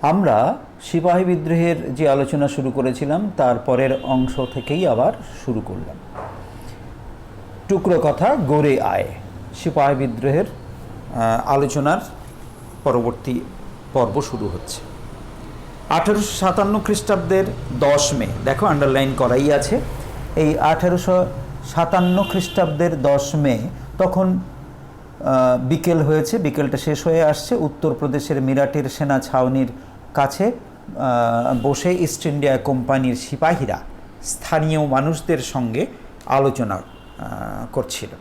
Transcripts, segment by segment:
আমরা সিপাহী বিদ্রোহের যে আলোচনা শুরু করেছিলাম তার পরের অংশ থেকেই আবার শুরু করলাম। টুকরো কথা গড়ে আয়, সিপাহী বিদ্রোহের আলোচনার পরবর্তী পর্ব শুরু হচ্ছে। 1857 খ্রিস্টাব্দের 10 মে, দেখো আন্ডারলাইন করাই আছে, এই 1857 খ্রিস্টাব্দের 10 মে তখন বিকেল হয়েছে, বিকেলটা শেষ হয়ে আসছে। উত্তরপ্রদেশের মিরাটের সেনা ছাউনির কাছে বসে ইস্ট ইন্ডিয়া কোম্পানির সিপাহীরা স্থানীয় মানুষদের সঙ্গে আলোচনা করছিল।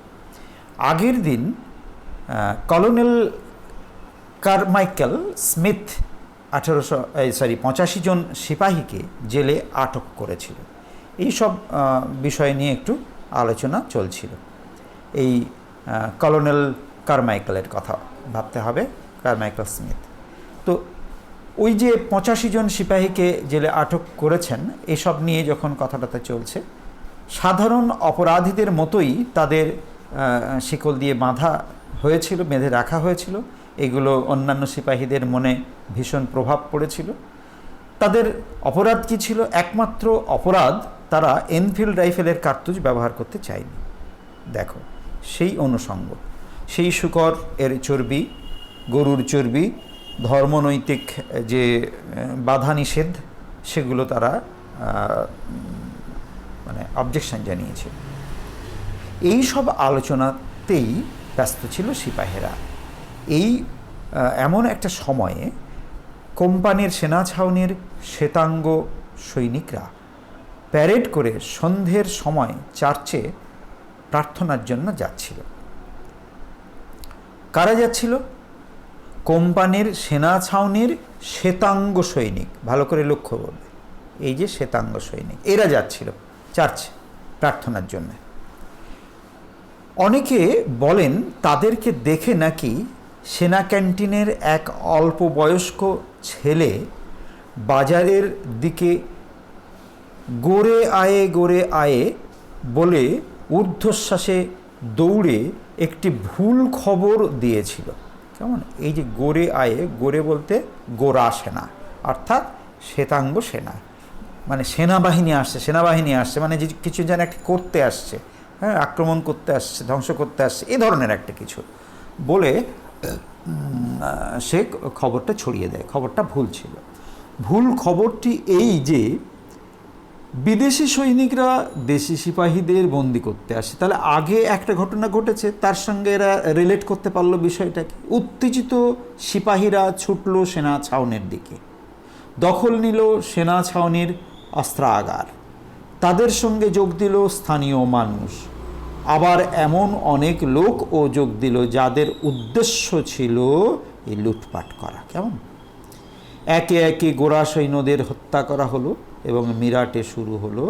আগের দিন কলোনেল কারমাইকেল স্মিথ 85 জন সিপাহীকে জেলে আটক করেছিল। এই সব বিষয় নিয়ে একটু আলোচনা চলছিল। এই কলোনেল কারমাইকেলের কথা ভাবতে হবে, কারমাইকেল স্মিথ। তো ওই যে 85 জন সিপাহীকে জেলে আটক করেছেন, এসব নিয়ে যখন কথাবার্তা চলছে, সাধারণ অপরাধীদের মতোই তাদের শিকল দিয়ে বেঁধে রাখা হয়েছিল। এগুলো অন্যান্য সিপাহীদের মনে ভীষণ প্রভাব পড়েছিল। তাদের অপরাধ কী ছিল? একমাত্র অপরাধ, তারা এনফিল্ড রাইফেলের কার্তুজ ব্যবহার করতে চায়নি। দেখো সেই অনুষঙ্গ, সেই শূকর এর চর্বি, গরুর চর্বি, ধর্মনৈতিক যে বাধা নিষেধ, সেগুলো তারা অবজেকশন জানিয়েছে। এই সব আলোচনাতেই ব্যস্ত ছিল সিপাহীরা। এই এমন একটা সময়ে কোম্পানির সেনা ছাউনির শ্বেতাঙ্গ সৈনিকরা প্যারেড করে সন্ধ্যের সময় চার্চে প্রার্থনার জন্য যাচ্ছিল। কারা যাচ্ছিল? কোম্পানির সেনা ছাউনির শ্বেতাঙ্গ সৈনিক। ভালো করে লক্ষ্য করবে, এই যে শ্বেতাঙ্গ সৈনিক, এরা যাচ্ছিল চার্চে প্রার্থনার জন্য। অনেকে বলেন তাদেরকে দেখে নাকি সেনা ক্যান্টিনের এক অল্প বয়স্ক ছেলে বাজারের দিকে গড়ে আয়ে বলে ঊর্ধ্বশ্বাসে দৌড়ে একটি ভুল খবর দিয়েছিল। কেমন? এই যে গড়ে আয়ে, গড়ে বলতে গোরা সেনা, অর্থাৎ শ্বেতাঙ্গ সেনা, মানে সেনাবাহিনী আসছে, মানে যে কিছু যেন একটা করতে আসছে, হ্যাঁ, আক্রমণ করতে আসছে, ধ্বংস করতে আসছে, এ ধরনের একটা কিছু বলে সে খবরটা ছড়িয়ে দেয়। খবরটা ভুল ছিল। ভুল খবরটি এই যে বিদেশি সৈনিকরা দেশি সিপাহীদের বন্দি করতে আসে। তাহলে আগে একটা ঘটনা ঘটেছে, তার সঙ্গে এরা রিলেট করতে পারলো বিষয়টাকে। উত্তেজিত সিপাহীরা ছুটল সেনা ছাউনির দিকে, দখল নিল সেনা ছাউনির অস্ত্রাগার। তাদের সঙ্গে যোগ দিল স্থানীয় মানুষ, আবার এমন অনেক লোকও যোগ দিল যাদের উদ্দেশ্য ছিল এই লুটপাট করা। কেমন? একে একে গোরা সৈন্যদের হত্যা করা হলো এবং মিরাটে শুরু হলো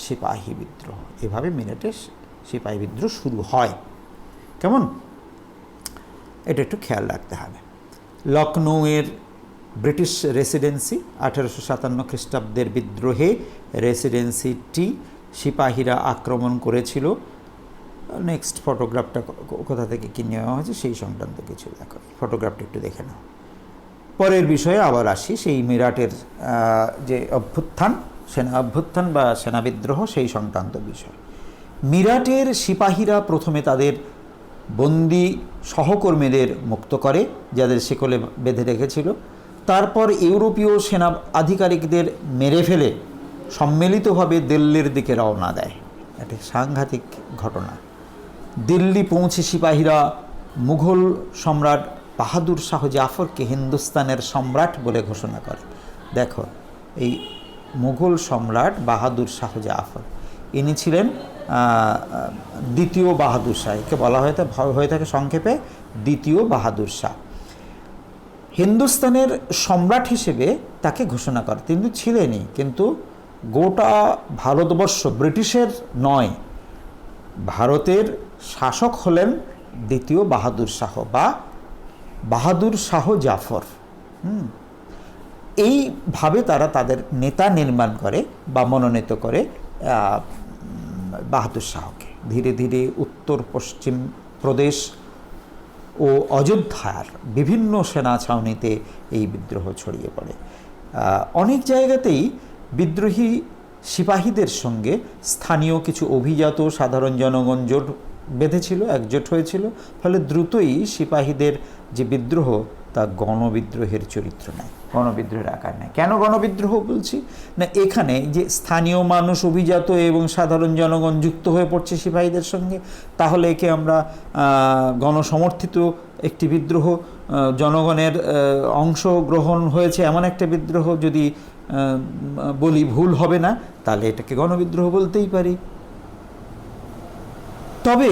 সিপাহী বিদ্রোহ। এভাবে মিরাটে সিপাহী বিদ্রোহ শুরু হয়। কেমন? এটা একটু খেয়াল রাখতে হবে। লখনৌয়ের ব্রিটিশ রেসিডেন্সি 1857 খ্রিস্টাব্দের বিদ্রোহে রেসিডেন্সিটি সিপাহীরা আক্রমণ করেছিল। নেক্সট ফটোগ্রাফটা কোথা থেকে কি নেওয়া হয়েছে সেই সংক্রান্ত কিছু দেখো, ফটোগ্রাফটা একটু দেখে নাও। পরের বিষয়ে আবার আসি, সেই মিরাটের যে অভ্যুত্থান, সেনা অভ্যুত্থান বা সেনা বিদ্রোহ, সেই সংক্রান্ত বিষয়। মিরাটের সিপাহীরা প্রথমে তাদের বন্দি সহকর্মীদের মুক্ত করে, যাদের শিকলে বেঁধে রেখেছিল। তারপর ইউরোপীয় সেনা আধিকারিকদের মেরে ফেলে সম্মিলিতভাবে দিল্লির দিকে রওনা দেয়। একটা সাংঘাতিক ঘটনা। দিল্লি পৌঁছে সিপাহীরা মুঘল সম্রাট বাহাদুর শাহ জাফরকে হিন্দুস্তানের সম্রাট বলে ঘোষণা করে। দেখো, এই মুঘল সম্রাট বাহাদুর শাহ জাফর, ইনি ছিলেন দ্বিতীয় বাহাদুর শাহ। একে বলা হয়ে থাকে সংক্ষেপে দ্বিতীয় বাহাদুর শাহ। হিন্দুস্তানের সম্রাট হিসেবে তাকে ঘোষণা করে। তিনি ছিলেনই, কিন্তু গোটা ভারতবর্ষ ব্রিটিশের নয়, ভারতের শাসক হলেন দ্বিতীয় বাহাদুর শাহ বা বাহাদুর শাহ জাফর। এইভাবে তারা তাদের নেতা নির্মাণ করে বা মনোনীত করে বাহাদুর শাহকে। ধীরে ধীরে উত্তর পশ্চিম প্রদেশ ও অযোধ্যার বিভিন্ন সেনা ছাউনিতে এই বিদ্রোহ ছড়িয়ে পড়ে। অনেক জায়গাতেই বিদ্রোহী সিপাহীদের সঙ্গে স্থানীয় কিছু অভিজাত সাধারণ জনগণ জোট বেঁধেছিল, একজোট হয়েছিল, ফলে দ্রুতই সিপাহীদের যে বিদ্রোহ তা গণবিদ্রোহের চরিত্র নেয়, গণবিদ্রোহের আকার নেয়। কেন গণবিদ্রোহ বলছি না, এখানে যে স্থানীয় মানুষ, অভিজাত এবং সাধারণ জনগণ যুক্ত হয়ে পড়ছে সিপাহীদের সঙ্গে, তাহলে একে আমরা গণসমর্থিত একটি বিদ্রোহ, জনগণের অংশগ্রহণ হয়েছে এমন একটা বিদ্রোহ যদি বলি ভুল হবে না, তাহলে এটাকে গণবিদ্রোহ বলতেই পারি। তবে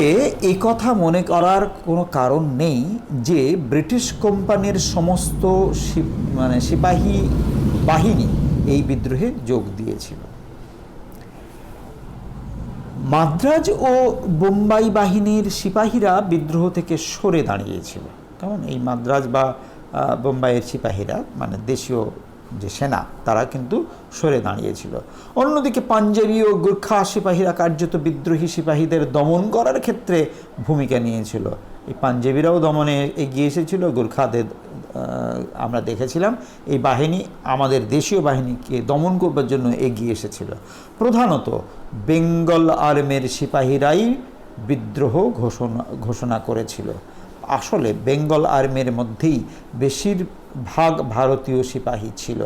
এই কথা মনে করার কোনো কারণ নেই যে ব্রিটিশ কোম্পানির সমস্ত সিপাহী বাহিনী এই বিদ্রোহে যোগ দিয়েছিল। মাদ্রাজ ও বোম্বাই বাহিনীর সিপাহীরা বিদ্রোহ থেকে সরে দাঁড়িয়েছিল। কেমন, এই মাদ্রাজ বা বোম্বাইয়ের সিপাহীরা মানে দেশীয় যে সেনা, তারা কিন্তু সরে দাঁড়িয়েছিল। অন্যদিকে পাঞ্জাবি ও গোর্খা সিপাহীরা কার্যত বিদ্রোহী সিপাহীদের দমন করার ক্ষেত্রে ভূমিকা নিয়েছিল। এই পাঞ্জাবিরাও দমনে এগিয়ে এসেছিল, গোর্খাদের আমরা দেখেছিলাম এই বাহিনী আমাদের দেশীয় বাহিনীকে দমন করবার জন্য এগিয়ে এসেছিল। প্রধানত বেঙ্গল আর্মির সিপাহীরাই বিদ্রোহ ঘোষণা করেছিল। আসলে বেঙ্গল আর্মির মধ্যেই বেশিরভাগ ভারতীয় সিপাহী ছিল,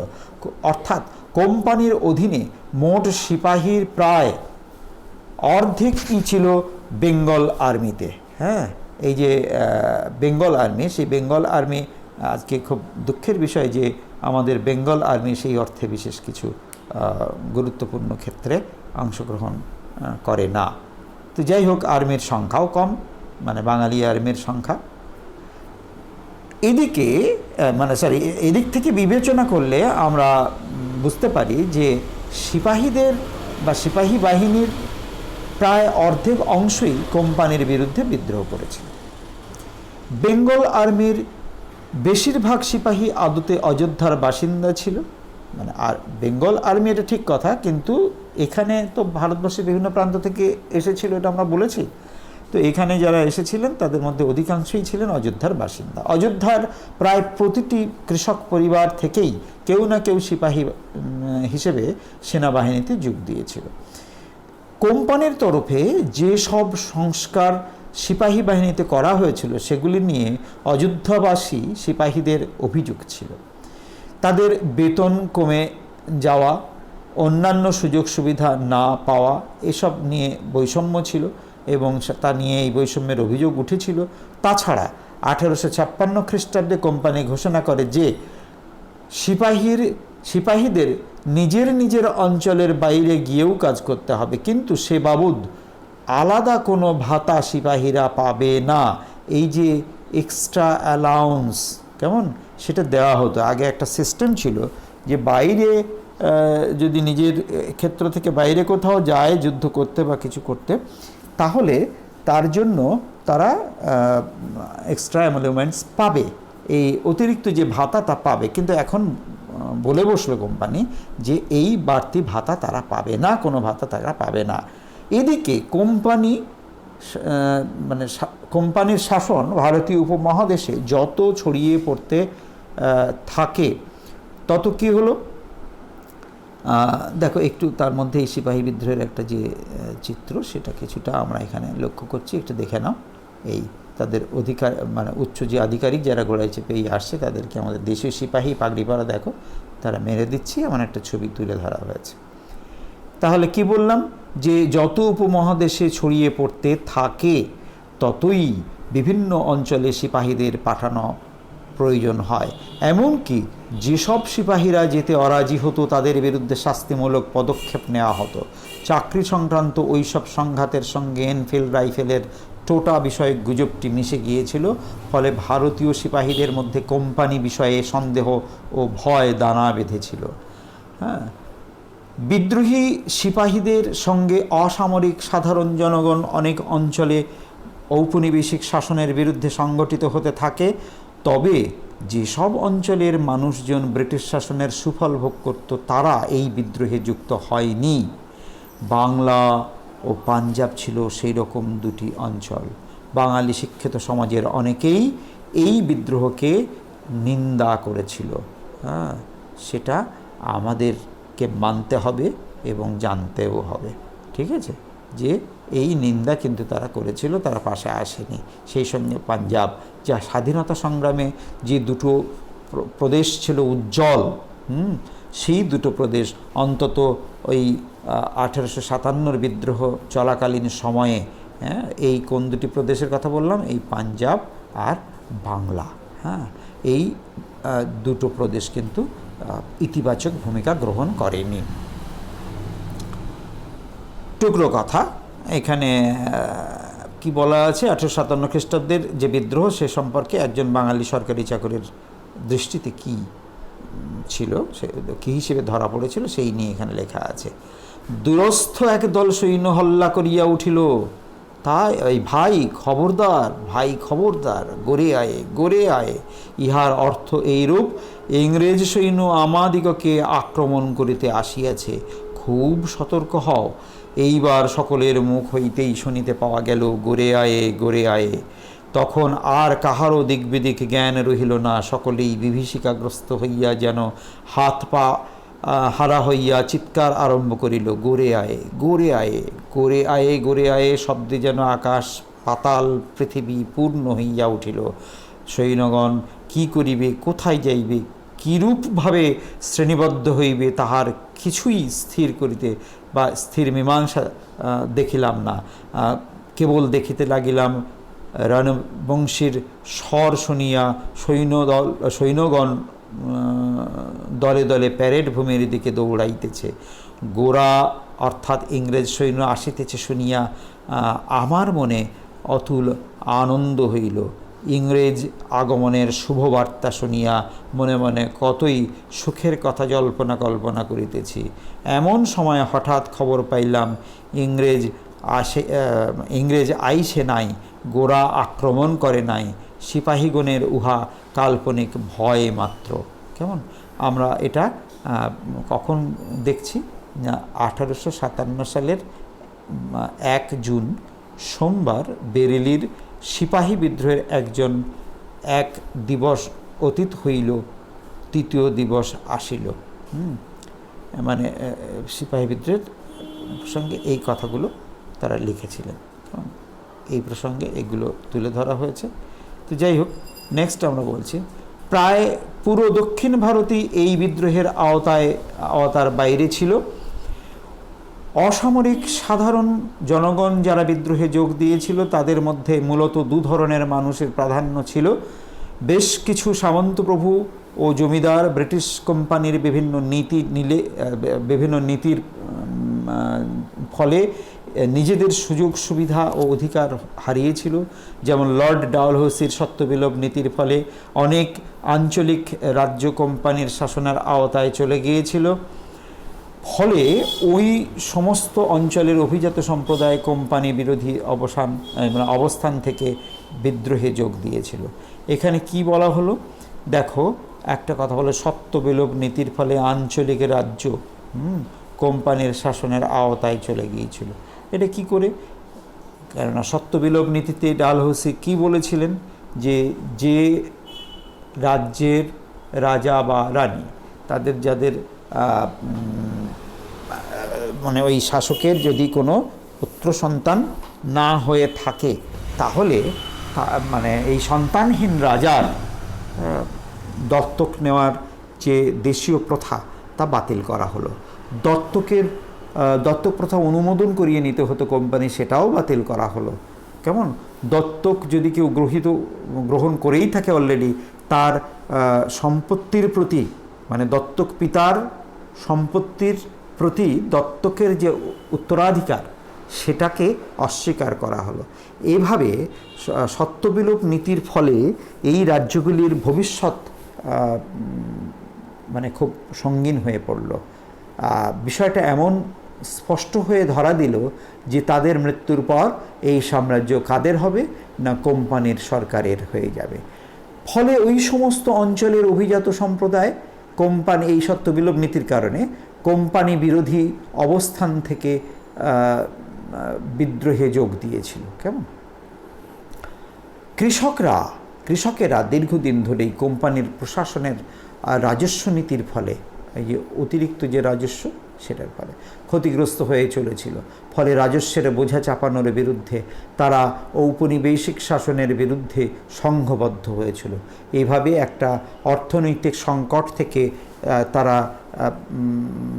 অর্থাৎ কোম্পানির অধীনে মোট সিপাহীর প্রায় অর্ধেকই ছিল বেঙ্গল আর্মিতে। হ্যাঁ, এই যে বেঙ্গল আর্মি, সেই বেঙ্গল আর্মি আজকে খুব দুঃখের বিষয় যে আমাদের বেঙ্গল আর্মি সেই অর্থে বিশেষ কিছু গুরুত্বপূর্ণ ক্ষেত্রে অংশগ্রহণ করে না। তো যাই হোক, আর্মির সংখ্যাও কম, মানে বাঙালি আর্মির সংখ্যা। এদিক থেকে বিবেচনা করলে আমরা বুঝতে পারি যে সিপাহীদের বা সিপাহী বাহিনীর প্রায় অর্ধেক অংশই কোম্পানির বিরুদ্ধে বিদ্রোহ করেছিল। বেঙ্গল আর্মির বেশিরভাগ সিপাহী আদতে অযোধ্যার বাসিন্দা ছিল। মানে আর বেঙ্গল আর্মি এটা ঠিক কথা, কিন্তু এখানে তো ভারতবর্ষের বিভিন্ন প্রান্ত থেকে এসেছিল, এটা আমরা বলেছি। তো এখানে যারা এসেছিলেন তাদের মধ্যে অধিকাংশই ছিলেন অযোধ্যার বাসিন্দা। অযোধ্যার প্রায় প্রতিটি কৃষক পরিবার থেকেই কেউ না কেউ সিপাহী হিসেবে সেনাবাহিনীতে যোগ দিয়েছিল। কোম্পানির তরফে যেসব সংস্কার সিপাহী বাহিনীতে করা হয়েছিল সেগুলি নিয়ে অযোধ্যাবাসী সিপাহীদের অভিযোগ ছিল। তাদের বেতন কমে যাওয়া, অন্যান্য সুযোগ সুবিধা না পাওয়া, এসব নিয়ে বৈষম্য ছিল এবং তা নিয়ে এই বৈষম্যের অভিযোগ উঠেছিল। তাছাড়া 1856 খ্রিস্টাব্দে কোম্পানি ঘোষণা করে যে সিপাহীদের নিজের অঞ্চলের বাইরে গিয়েও কাজ করতে হবে, কিন্তু সে বাবদ আলাদা কোনো ভাতা সিপাহীরা পাবে না। এই যে এক্সট্রা অ্যালাউন্স, কেমন, সেটা দেওয়া হতো। আগে একটা সিস্টেম ছিল যে বাইরে যদি নিজের ক্ষেত্র থেকে বাইরে কোথাও যায় যুদ্ধ করতে বা কিছু করতে, তাহলে তার জন্য তারা এক্সট্রা এমলুমেন্টস পাবে, এই অতিরিক্ত যে ভাতা তা পাবে। কিন্তু এখন বলে বসলো কোম্পানি যে এই বাড়তি ভাতা তারা পাবে না, কোনো ভাতা তারা পাবে না। এদিকে কোম্পানির শাসন ভারতীয় উপমহাদেশে যত ছড়িয়ে পড়তে থাকে তত কি হলো, দেখো একটু তার মধ্যে এই সিপাহী বিদ্রোহের একটা যে চিত্র, সেটা কিছুটা আমরা এখানে লক্ষ্য করছি, একটু দেখে নাও। এই তাদের অধিকার উচ্চ যে আধিকারিক যারা ঘোড়ায় চেপে আসছে তাদেরকে আমাদের দেশীয় সিপাহী পাগড়ি পরা দেখো তারা মেরে দিচ্ছে, এমন একটা ছবি তুলে ধরা হয়েছে। তাহলে কি বললাম, যে যত উপমহাদেশে ছড়িয়ে পড়তে থাকে ততই বিভিন্ন অঞ্চলে সিপাহীদের পাঠানো প্রয়োজন হয়। এমনকি যেসব সিপাহীরা যেতে অরাজি হতো তাদের বিরুদ্ধে শাস্তিমূলক পদক্ষেপ নেওয়া হতো। চাকরি সংক্রান্ত ওইসব সংঘাতের সঙ্গে এনফিল্ড রাইফেলের টোটা বিষয়ক গুজবটি মিশে গিয়েছিল, ফলে ভারতীয় সিপাহীদের মধ্যে কোম্পানি বিষয়ে সন্দেহ ও ভয় দানা বেঁধেছিল। হ্যাঁ, বিদ্রোহী সিপাহীদের সঙ্গে অসামরিক সাধারণ জনগণ অনেক অঞ্চলে ঔপনিবেশিক শাসনের বিরুদ্ধে সংগঠিত হতে থাকে। তবে যেসব অঞ্চলের মানুষজন ব্রিটিশ শাসনের সুফল ভোগ করত তারা এই বিদ্রোহে যুক্ত হয়নি। বাংলা ও পাঞ্জাব ছিল সেই রকম দুটি অঞ্চল। বাঙালি শিক্ষিত সমাজের অনেকেই এই বিদ্রোহকে নিন্দা করেছিল। হ্যাঁ, সেটা আমাদেরকে মানতে হবে এবং জানতেও হবে। ঠিক আছে, যে এই নিন্দা কিন্তু তারা করেছিল, তারা পাশে আসেনি। সেই সঙ্গে পাঞ্জাব, যা স্বাধীনতা সংগ্রামে যে দুটো প্রদেশ ছিল উজ্জ্বল, সেই দুটো প্রদেশ অন্তত ওই 1857 বিদ্রোহ চলাকালীন সময়ে, হ্যাঁ, এই কোন দুটি প্রদেশের কথা বললাম, এই পাঞ্জাব আর বাংলা, হ্যাঁ, এই দুটো প্রদেশ কিন্তু ইতিবাচক ভূমিকা গ্রহণ করেনি। টুকরো কথা, এখানে কি বলা আছে, 1857 খ্রিস্টাব্দের যে বিদ্রোহ সে সম্পর্কে একজন বাঙালি সরকারি চাকরির দৃষ্টিতে কি ছিল, সে কী হিসেবে ধরা পড়েছিল, সেই নিয়ে এখানে লেখা আছে। দুরস্থ এক দল সৈন্য হল্লা করিয়া উঠিল, তাই এই ভাই খবরদার, ভাই খবরদার, গড়ে আয়ে, গড়ে আয়ে। ইহার অর্থ এইরূপ, ইংরেজ সৈন্য আমাদিগকে আক্রমণ করিতে আসিয়াছে, খুব সতর্ক হও। এইবার সকলের মুখ হইতেই শুনিতে পাওয়া গেল, গড়ে আয়ে, গড়ে আয়ে। তখন আর কাহারও দিক বিদিক জ্ঞান রহিল না, সকলেই বিভীষিকাগ্রস্ত হইয়া যেন হাত পা হারা হইয়া চিৎকার আরম্ভ করিল, গড়ে আয়ে, গড়ে আয়ে, গড়ে আয়ে, গড়ে আয়ে শব্দে যেন আকাশ পাতাল পৃথিবী পূর্ণ হইয়া উঠিল। সৈন্যগণ কি করিবে, কোথায় যাইবে, কিরূপভাবে শ্রেণীবদ্ধ হইবে, তাহার কিছুই স্থির করিতে বা স্থির মীমাংসা দেখিলাম না। কেবল দেখিতে লাগিলাম রণবংশীর স্বর শুনিয়া সৈন্যগণ দলে দলে প্যারেড ভূমির দিকে দৌড়াইতেছে। গোরা অর্থাৎ ইংরেজ সৈন্য আসিতেছে শুনিয়া আমার মনে অতুল আনন্দ হইল। ইংরেজ আগমনের শুভবার্তা শুনিয়া মনে মনে কতই সুখের কথা কল্পনা করিতেছি। এমন সময় হঠাৎ খবর পাইলাম ইংরেজ আইসে নাই, গোরা আক্রমণ করে নাই, সিপাহীগণের উহা কাল্পনিক ভয় মাত্র। কেমন, আমরা এটা কখন দেখছি, 1857 সালের 1 জুন সোমবার বেরেলির সিপাহী বিদ্রোহের এক দিবস অতীত হইল, তৃতীয় দিবস আসিল। মানে সিপাহী বিদ্রোহের প্রসঙ্গে এই কথাগুলো তারা লিখেছিলেন, এই প্রসঙ্গে এগুলো তুলে ধরা হয়েছে। তো যাই হোক, নেক্সট আমরা বলছি, প্রায় পুরো দক্ষিণ ভারতই এই বিদ্রোহের আওতার বাইরে ছিল। অসামরিক সাধারণ জনগণ যারা বিদ্রোহে যোগ দিয়েছিল তাদের মধ্যে মূলত 2 ধরনের মানুষের প্রাধান্য ছিল। বেশ কিছু সামন্তপ্রভু ও জমিদার ব্রিটিশ কোম্পানির বিভিন্ন নীতির ফলে নিজেদের সুযোগ সুবিধা ও অধিকার হারিয়েছিল। যেমন লর্ড ডালহৌসির সত্যবিলোপ নীতির ফলে অনেক আঞ্চলিক রাজ্য কোম্পানির শাসনের আওতায় চলে গিয়েছিল। ফলে ওই সমস্ত অঞ্চলের অভিজাত সম্প্রদায় কোম্পানি বিরোধী অবস্থান থেকে বিদ্রোহে যোগ দিয়েছিল। এখানে কি বলা হলো দেখো, একটা কথা বলে সত্যবিলোপ নীতির ফলে আঞ্চলিক রাজ্য কোম্পানির শাসনের আওতায় চলে গিয়েছিল। এটা কি করে? কেননা সত্যবিলোপ নীতিতে ডালহৌসি কি বলেছিলেন, যে রাজ্যের রাজা বা রানী তাদের যাদের মানে ওই শাসকের যদি কোনো পুত্র সন্তান না হয়ে থাকে, তাহলে মানে এই সন্তানহীন রাজার দত্তক নেওয়ার যে দেশীয় প্রথা তা বাতিল করা হলো। দত্তক প্রথা অনুমোদন করিয়ে নিতে হতো কোম্পানি, সেটাও বাতিল করা হলো। কেমন, দত্তক যদি কেউ গ্রহণ করেই থাকে অলরেডি, তার সম্পত্তির প্রতি মানে দত্তক পিতার সম্পত্তির প্রতি দত্তকের যে উত্তরাধিকার সেটাকে অস্বীকার করা হলো। এভাবে সত্যবিলোপ নীতির ফলে এই রাজ্যগুলির ভবিষ্যৎ মানে খুব সঙ্গীন হয়ে পড়ল। বিষয়টা এমন স্পষ্ট হয়ে ধরা দিল যে তাদের মৃত্যুর পর এই সাম্রাজ্য কাদের হবে না কোম্পানির সরকারের হয়ে যাবে। ফলে ওই সমস্ত অঞ্চলের অভিজাত সম্প্রদায় কোম্পানি এই সত্যবিলোপ নীতির কারণে কোম্পানি বিরোধী অবস্থান থেকে বিদ্রোহে যোগ দিয়েছিল। কেমন, কৃষকেরা দীর্ঘদিন ধরেই কোম্পানির প্রশাসনের রাজস্ব নীতির ফলে, এই যে অতিরিক্ত যে রাজস্ব সেটার ফলে ক্ষতিগ্রস্ত হয়ে চলেছিল। ফলে রাজস্বের বোঝা চাপানোর বিরুদ্ধে তারা ঔপনিবেশিক শাসনের বিরুদ্ধে সংঘবদ্ধ হয়েছিল। এইভাবে একটা অর্থনৈতিক সংকট থেকে তারা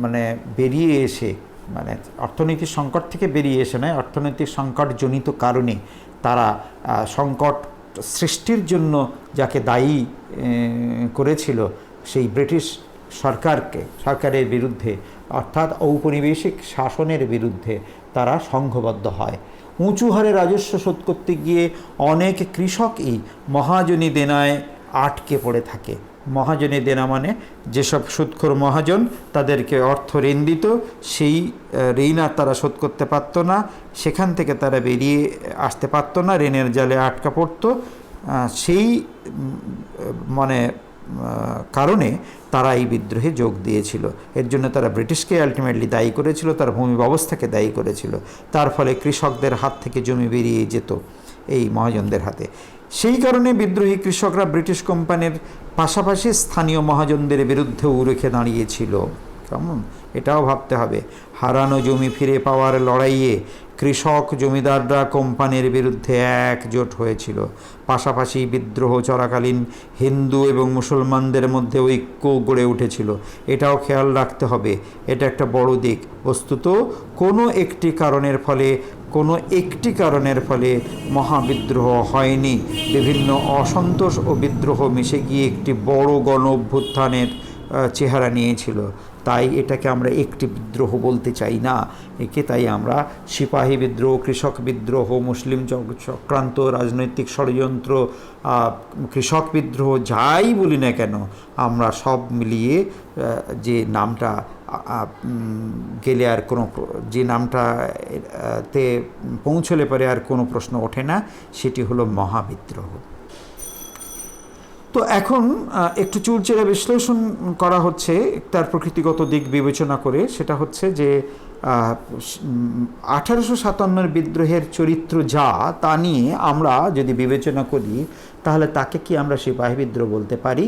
মানে বেরিয়ে এসে, মানে অর্থনৈতিক সংকট থেকে বেরিয়ে এসে নয়, অর্থনৈতিক সংকটজনিত কারণে তারা সংকট সৃষ্টির জন্য যাকে দায়ী করেছিল সেই ব্রিটিশ সরকারের বিরুদ্ধে, অর্থাৎ ঔপনিবেশিক শাসনের বিরুদ্ধে তারা সংঘবদ্ধ হয়। উঁচু হারে রাজস্ব শোধ করতে গিয়ে অনেক কৃষকই মহাজনী দেনায় আটকে পড়ে থাকে। মহাজনী দেনা মানে যেসব সুদখোর মহাজন তাদেরকে অর্থ ঋণ দিত, সেই ঋণ আর তারা শোধ করতে পারতো না, সেখান থেকে তারা বেরিয়ে আসতে পারতো না, ঋণের জালে আটকা পড়তো। সেই মানে কারণে তারা এই বিদ্রোহে যোগ দিয়েছিল। এর জন্য তারা ব্রিটিশকে আলটিমেটলি দায়ী করেছিল, তার ভূমি ব্যবস্থাকে দায়ী করেছিল। তার ফলে কৃষকদের হাত থেকে জমি বেরিয়ে যেত এই মহাজনদের হাতে। সেই কারণে বিদ্রোহী কৃষকরা ব্রিটিশ কোম্পানির পাশাপাশি স্থানীয় মহাজনদের বিরুদ্ধেও রুখে দাঁড়িয়েছিল। কেমন, এটাও ভাবতে হবে। হারানো জমি ফিরে পাওয়ার লড়াইয়ে কৃষক জমিদাররা কোম্পানির বিরুদ্ধে একজোট হয়েছিল। পাশাপাশি বিদ্রোহ চলাকালীন হিন্দু এবং মুসলমানদের মধ্যে ঐক্য গড়ে উঠেছিল। এটাও খেয়াল রাখতে হবে, এটা একটা বড় দিক। বস্তুত কোনো একটি কারণের ফলে মহাবিদ্রোহ হয়নি, বিভিন্ন অসন্তোষ ও বিদ্রোহ মিশে গিয়ে একটি বড় গণ অভ্যুত্থানের চেহারা নিয়েছিল। তাই এটাকে আমরা একটি বিদ্রোহ বলতে চাই না, তাই আমরা সিপাহী বিদ্রোহ, কৃষক বিদ্রোহ, মুসলিম চক্রান্ত, রাজনৈতিক ষড়যন্ত্র, কৃষক বিদ্রোহ যাই বলি না কেন, আমরা সব মিলিয়ে যে নামটা গেলে আর কোনো, যে নামটাতে পৌঁছলে পরে আর কোনো প্রশ্ন ওঠে না, সেটি হলো মহাবিদ্রোহ। তো এখন একটু চুলচেরা বিশ্লেষণ করা হচ্ছে তার প্রকৃতিগত দিক বিবেচনা করে। সেটা হচ্ছে যে 1857 বিদ্রোহের চরিত্র যা, তা নিয়ে আমরা যদি বিবেচনা করি তাহলে তাকে কি আমরা সিপাহী বিদ্রোহ বলতে পারি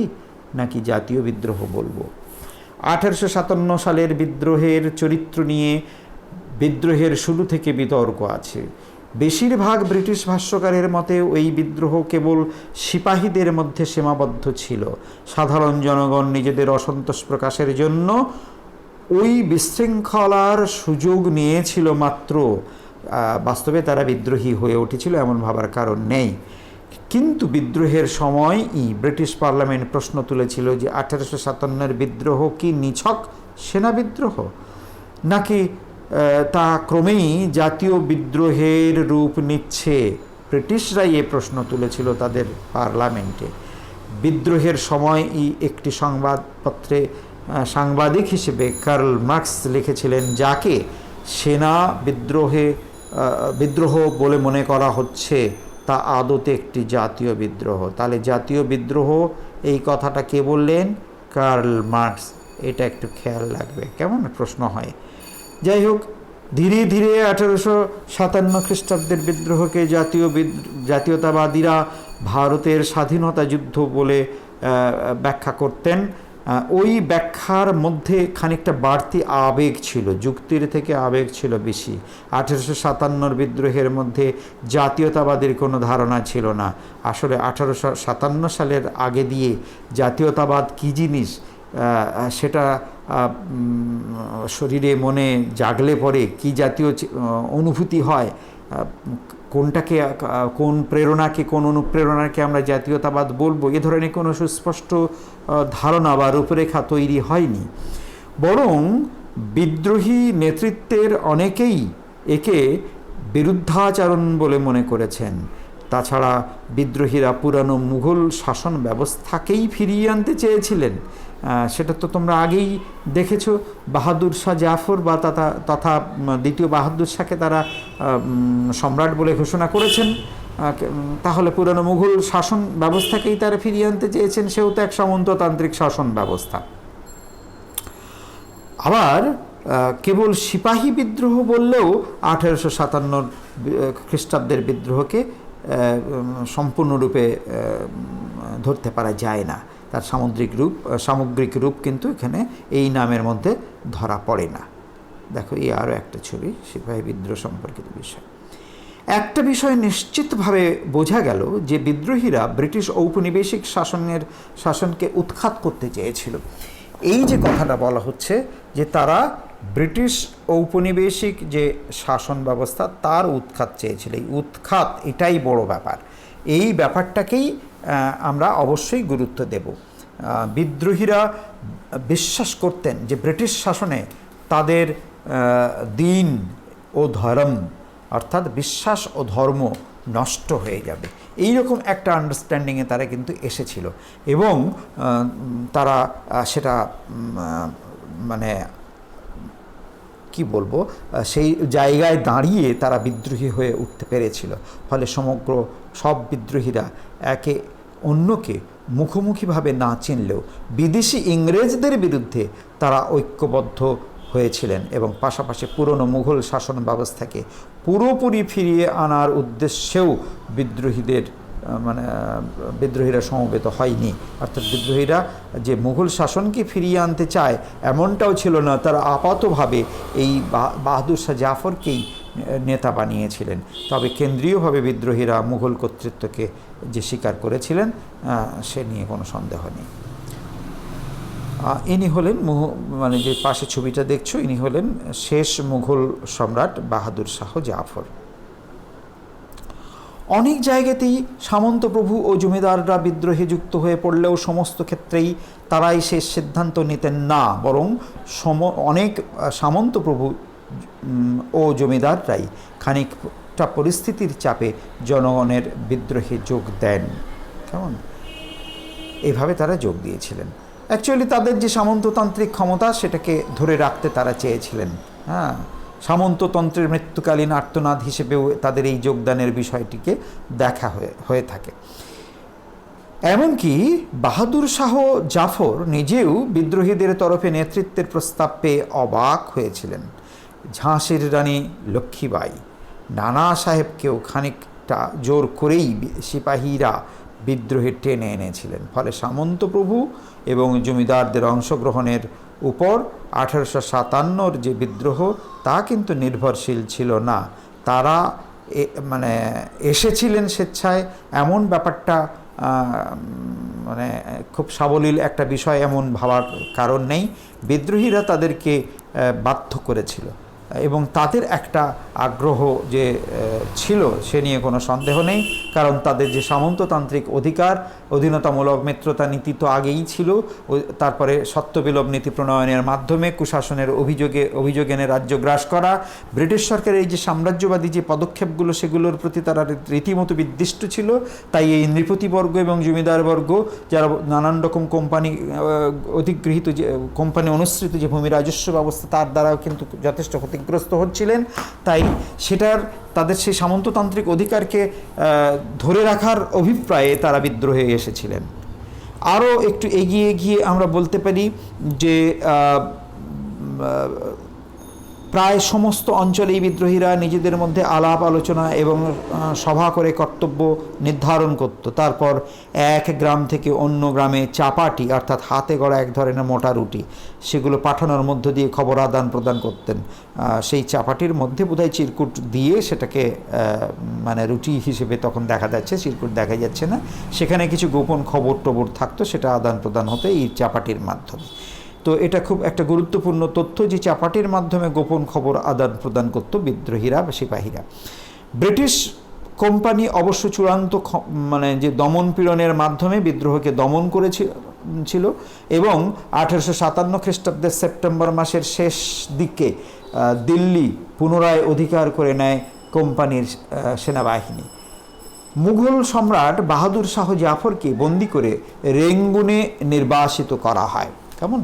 নাকি জাতীয় বিদ্রোহ বলবো? 1857 সালের বিদ্রোহের চরিত্র নিয়ে বিদ্রোহের শুরু থেকে বিতর্ক আছে। বেশিরভাগ ব্রিটিশ ভাষ্যকারের মতে ওই বিদ্রোহ কেবল সিপাহীদের মধ্যে সীমাবদ্ধ ছিল। সাধারণ জনগণ নিজেদের অসন্তোষ প্রকাশের জন্য ওই বিশৃঙ্খলার সুযোগ নিয়েছিল মাত্র। বাস্তবে তারা বিদ্রোহী হয়ে উঠেছিল এমন ভাবার কারণ নেই। কিন্তু বিদ্রোহের সময়ই ব্রিটিশ পার্লামেন্ট প্রশ্ন তুলেছিল যে 1857 বিদ্রোহ কি নিছক সেনা বিদ্রোহ, নাকি তা ক্রমেই জাতীয় বিদ্রোহের রূপ নিচ্ছে। ব্রিটিশরাই এ প্রশ্ন তুলেছিল তাদের পার্লামেন্টে। বিদ্রোহের সময়ই একটি সংবাদপত্রে সাংবাদিক হিসেবে কার্ল মার্কস লিখেছিলেন, যাকে সেনা বিদ্রোহ বলে মনে করা হচ্ছে তা আদতে একটি জাতীয় বিদ্রোহ। তাহলে জাতীয় বিদ্রোহ এই কথাটা কে বললেন? Karl Marx. এটা একটু খেয়াল রাখবে, কেমন প্রশ্ন হয়। যাই হোক, ধীরে ধীরে 1857 খ্রিস্টাব্দের বিদ্রোহকে জাতীয়তাবাদীরা ভারতের স্বাধীনতা যুদ্ধ বলে ব্যাখ্যা করতেন। ওই ব্যাখ্যার মধ্যে খানিকটা বাড়তি আবেগ ছিল, যুক্তির থেকে আবেগ ছিল বেশি। 1857 বিদ্রোহের মধ্যে জাতীয়তাবাদের কোনো ধারণা ছিল না। আসলে 1857 সালের আগে দিয়ে জাতীয়তাবাদ কী জিনিস সেটা শরীরে মনে জাগলে পরে কি জাতীয় অনুভূতি হয়, কোনটাকে, কোন প্রেরণাকে, কোন অনুপ্রেরণাকে আমরা জাতীয়তাবাদ বলবো, এ ধরনের কোনো সুস্পষ্ট ধারণা বা রূপরেখা তৈরি হয়নি। বরং বিদ্রোহী নেতৃত্বের অনেকেই একে বিরুদ্ধাচরণ বলে মনে করেছেন। তাছাড়া বিদ্রোহীরা পুরানো মুঘল শাসন ব্যবস্থাকেই ফিরিয়ে আনতে চেয়েছিলেন। সেটা তো তোমরা আগেই দেখেছো। বাহাদুর শাহ জাফর বা তথা দ্বিতীয় বাহাদুর শাহকে তারা সম্রাট বলে ঘোষণা করেছেন। তাহলে পুরানো মুঘল শাসন ব্যবস্থাকেই তারা ফিরিয়ে আনতে চেয়েছেন, সেও তো এক সামন্ততান্ত্রিক শাসন ব্যবস্থা। আবার কেবল সিপাহী বিদ্রোহ বললেও 1857 খ্রিস্টাব্দের বিদ্রোহকে সম্পূর্ণরূপে ধরতে পারা যায় না, তার সামগ্রিক রূপ কিন্তু এখানে এই নামের মধ্যে ধরা পড়ে না। দেখো এই আরও একটা ছবি সিপাহী বিদ্রোহ সম্পর্কিত বিষয়। একটা বিষয় নিশ্চিতভাবে বোঝা গেল যে বিদ্রোহীরা ব্রিটিশ ঔপনিবেশিক শাসনকে উৎখাত করতে চেয়েছিল। এই যে কথাটা বলা হচ্ছে যে তারা ব্রিটিশ ঔপনিবেশিক যে শাসন ব্যবস্থা তার উৎখাত চেয়েছিল। এই উৎখাত এটাই বড় ব্যাপার, এই ব্যাপারটাকেই আমরা অবশ্যই গুরুত্ব দেব। বিদ্রোহীরা বিশ্বাস করতেন যে ব্রিটিশ শাসনে তাদের দিন ও ধর্ম অর্থাৎ বিশ্বাস ও ধর্ম নষ্ট হয়ে যাবে, এই রকম একটা আন্ডারস্ট্যান্ডিংয়ে তারা কিন্তু এসেছিল এবং তারা সেটা মানে কি বলবো সেই জায়গায় দাঁড়িয়ে তারা বিদ্রোহী হয়ে উঠতে পেরেছিল। ফলে সমগ্র সব বিদ্রোহীরা একে অন্যকে মুখোমুখিভাবে না চিনলেও বিদেশি ইংরেজদের বিরুদ্ধে তারা ঐক্যবদ্ধ হয়েছিলেন এবং পাশাপাশি পুরনো মুঘল শাসন ব্যবস্থাকে পুরোপুরি ফিরিয়ে আনার উদ্দেশ্যেও বিদ্রোহীরা সমবেত হয়নি। অর্থাৎ বিদ্রোহীরা যে মুঘল শাসনকে ফিরিয়ে আনতে চায় এমনটাও ছিল না, তারা আপাতভাবে এই বাহাদুর শাহ জাফরকেই নেতা বানিয়েছিলেন। তবে কেন্দ্রীয়ভাবে বিদ্রোহীরা মুঘল কর্তৃত্বকে যে স্বীকার করেছিলেন সে নিয়ে কোনো সন্দেহ নেই। ইনি হলেন যে পাশে ছবিটা দেখছো, ইনি হলেন শেষ মুঘল সম্রাট বাহাদুর শাহ জাফর। অনেক জায়গাতেই সামন্তপ্রভু ও জমিদাররা বিদ্রোহে যুক্ত হয়ে পড়লেও সমস্ত ক্ষেত্রেই তারাই শেষ সিদ্ধান্ত নিতেন না, বরং অনেক সামন্তপ্রভু ও জমিদাররাই খানিকটা পরিস্থিতির চাপে জনগণের বিদ্রোহে যোগ দেন। কেমন এইভাবে তারা যোগ দিয়েছিলেন। অ্যাকচুয়ালি তাদের যে সামন্ততান্ত্রিক ক্ষমতা সেটাকে ধরে রাখতে তারা চেয়েছিলেন। সামন্ততন্ত্রের মৃত্যুকালীন আর্তনাদ হিসেবেও তাদের এই যোগদানের বিষয়টিকে দেখা হয়ে থাকে। এমনকি বাহাদুর শাহ জাফর নিজেও বিদ্রোহীদের তরফে নেতৃত্বের প্রস্তাব পেয়ে অবাক হয়েছিলেন। ঝাঁসির রানী লক্ষ্মীবাই নানা সাহেবকেও খানিকটা জোর করেই সিপাহীরা বিদ্রোহে টেনে এনেছিলেন। ফলে সামন্তপ্রভু এবং জমিদারদের অংশগ্রহণের উপর 1857 যে বিদ্রোহ তা কিন্তু নির্ভরশীল ছিল না। তারা এসেছিলেন স্বেচ্ছায়, এমন ব্যাপারটা খুব সাবলীল একটা বিষয় এমন ভাবার কারণ নেই। বিদ্রোহীরা তাদেরকে বাধ্য করেছিল এবং তাদের একটা আগ্রহ যে ছিল সে নিয়ে কোনো সন্দেহ নেই, কারণ তাদের যে সামন্ততান্ত্রিক অধীনতামূলক মিত্রতা নীতি তো আগেই ছিল। তারপরে সত্যবিলোপ নীতি প্রণয়নের মাধ্যমে কুশাসনের অভিযোগে এনে রাজ্য গ্রাস করা, ব্রিটিশ সরকারের এই যে সাম্রাজ্যবাদী যে পদক্ষেপগুলো সেগুলোর প্রতি তারা রীতিমতো বিদ্বিষ্ট ছিল। তাই এই নৃপতিবর্গ এবং জমিদারবর্গ যারা নানান রকম কোম্পানি অধিগৃহীত যে কোম্পানি অনুসৃত যে ভূমি রাজস্ব ব্যবস্থা তার দ্বারাও কিন্তু যথেষ্ট ক্ষতিগ্রস্ত হচ্ছিলেন। তাই তাদের সেই সামন্ততান্ত্রিক অধিকারকে ধরে রাখার অভিপ্রায়ে তারা বিদ্রোহে এসেছিলেন। আরও একটু এগিয়ে গিয়ে আমরা বলতে পারি যে প্রায় সমস্ত অঞ্চলেই বিদ্রোহীরা নিজেদের মধ্যে আলাপ আলোচনা এবং সভা করে কর্তব্য নির্ধারণ করত। তারপর এক গ্রাম থেকে অন্য গ্রামে চাপাটি অর্থাৎ হাতে গড়া এক ধরনের মোটা রুটি সেগুলো পাঠানোর মধ্য দিয়ে খবর আদান প্রদান করতেন। সেই চাপাটির মধ্যে বোধহয় চিরকুট দিয়ে সেটাকে রুটি হিসেবে তখন দেখা যাচ্ছে, চিরকুট দেখা যাচ্ছে না, সেখানে কিছু গোপন খবর থাকতো, সেটা আদান প্রদান হতো এই চাপাটির মাধ্যমে। তো এটা খুব একটা গুরুত্বপূর্ণ তথ্য যে চাপাটির মাধ্যমে গোপন খবর আদান প্রদান করত বিদ্রোহীরা বা সিপাহীরা। ব্রিটিশ কোম্পানি অবশ্য চূড়ান্ত যে দমন পীড়নের মাধ্যমে বিদ্রোহকে দমন করেছিল এবং 1857 খ্রিস্টাব্দের সেপ্টেম্বর মাসের শেষ দিকে দিল্লি পুনরায় অধিকার করে নেয় কোম্পানির সেনাবাহিনী। মুঘল সম্রাট বাহাদুর শাহ জাফরকে বন্দি করে রেঙ্গুনে নির্বাসিত করা হয়। কেমন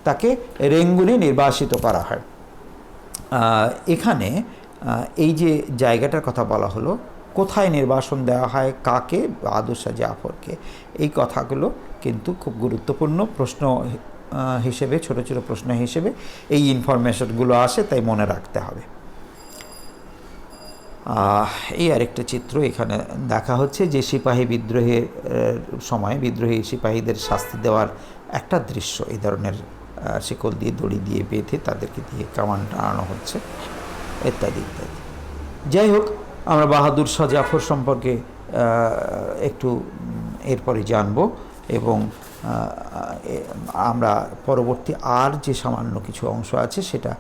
তাকে রেঙ্গুনে নির্বাসিত করা হয়। এখানে এই যে জায়গাটার কথা বলা হলো, কোথায় নির্বাসন দেওয়া হয় কাকে, বাহাদুর শাহ জাফরকে, এই কথাগুলো কিন্তু খুব গুরুত্বপূর্ণ প্রশ্ন হিসেবে, ছোট ছোট প্রশ্ন হিসেবে এই ইনফরমেশনগুলো আসে, তাই মনে রাখতে হবে। এই আরেকটা চিত্র এখানে দেখা হচ্ছে যে সিপাহী বিদ্রোহের সময় বিদ্রোহী সিপাহীদের শাস্তি দেওয়ার একটা দৃশ্য। এই ধরনের শিকল দিয়ে দড়ি দিয়ে বেঁধে তাদেরকে দিয়ে কামান টানানো হচ্ছে, ইত্যাদি ইত্যাদি। যাই হোক, আমরা বাহাদুর শাহ জাফর সম্পর্কে একটু এরপরে জানব, এবং আমরা পরবর্তী আর যে সামান্য কিছু অংশ আছে সেটা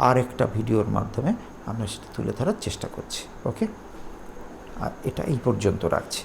আর একটা ভিডিওর মাধ্যমে আমরা সেটা তুলে ধরার চেষ্টা করছি। ওকে, আর এটা এই পর্যন্ত রাখছি।